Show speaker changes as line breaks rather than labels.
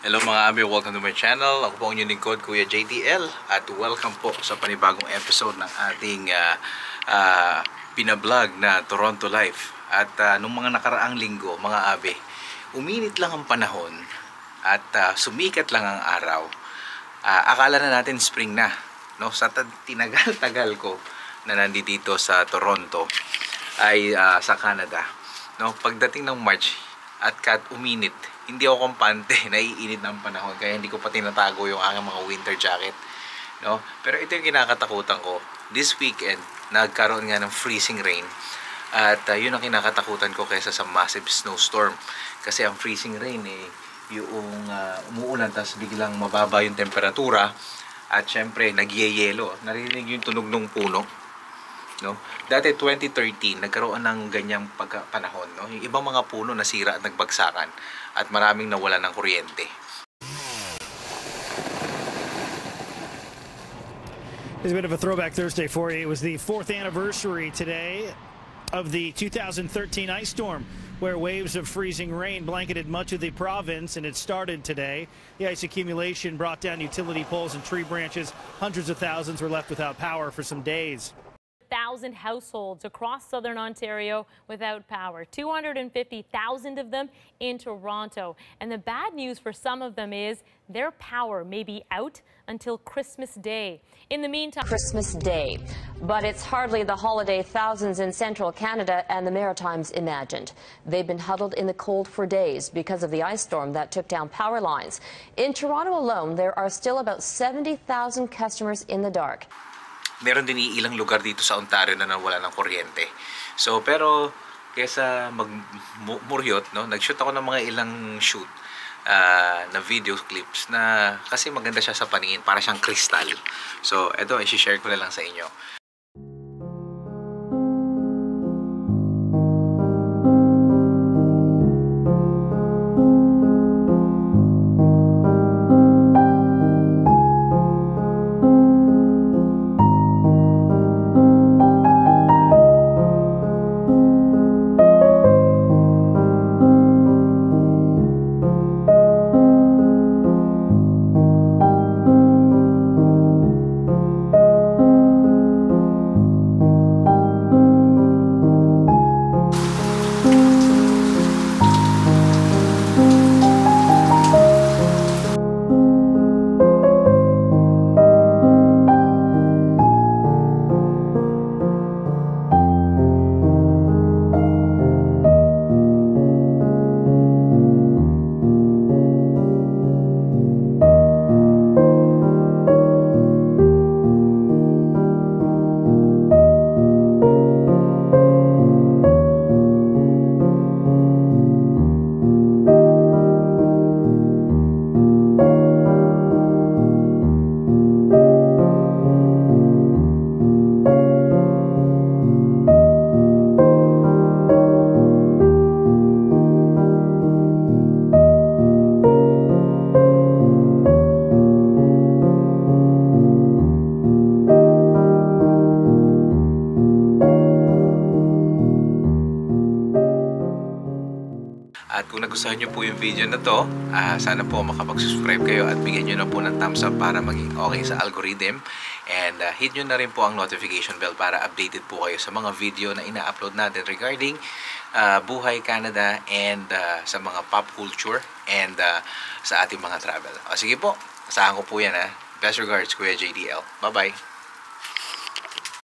Hello mga abi, welcome to my channel. Ako po ang inyong lingkod, Kuya JDL. At welcome po sa panibagong episode ng ating pinablog na Toronto Life. At nung mga nakaraang linggo, mga abi, uminit lang ang panahon at sumikat lang ang araw. Akala na natin spring na, no? Sa tinagal-tagal ko na nandito sa Toronto ay sa Canada, no? Pagdating ng March at uminit, hindi ako kampante, naiinit ng panahon, kaya hindi ko pa tinatago yung aking mga winter jacket, no? Pero ito yung kinakatakutan ko. This weekend, nagkaroon nga ng freezing rain, at yun ang kinakatakutan ko kaysa sa massive snowstorm. Kasi ang freezing rain yung umuulan, tapos biglang mababa yung temperatura, at syempre nagyeyelo. Narinig yung tunog ng puno, no? Dati 2013 nagkaroon ng ganyang panahon, no? Yung ibang mga puno nasira at nagbagsakan at maraming nawala ng kuryente.
It's a bit of a throwback Thursday for you. It was the 4th anniversary today of the 2013 ice storm, where waves of freezing rain blanketed much of the province, and it started today. The ice accumulation brought down utility poles and tree branches. Hundreds of thousands were left without power for some days.
1,000 households across southern Ontario without power, 250,000 of them in Toronto. And the bad news for some of them is their power may be out until Christmas Day. In the meantime,
Christmas Day, but it's hardly the holiday thousands in central Canada and the Maritimes imagined. They've been huddled in the cold for days because of the ice storm that took down power lines. In Toronto alone, there are still about 70,000 customers in the dark.
Meron din ilang lugar dito sa Ontario na nawala ng kuryente. So, pero kaysa magmuryot, no, nag-shoot ako ng mga ilang shoot na video clips na kasi maganda siya sa paningin, para siyang kristal. So, eto, i-share ko na lang sa inyo. At kung nagustuhan nyo po yung video na to, sana po makapag-subscribe kayo at bigyan nyo na po ng thumbs up para maging okay sa algorithm. And hit nyo na rin po ang notification bell para updated po kayo sa mga video na ina-upload natin regarding buhay Canada and sa mga pop culture and sa ating mga travel. Sige po, asahan ko po yan ha. Best regards, Kuya JDL. Bye-bye!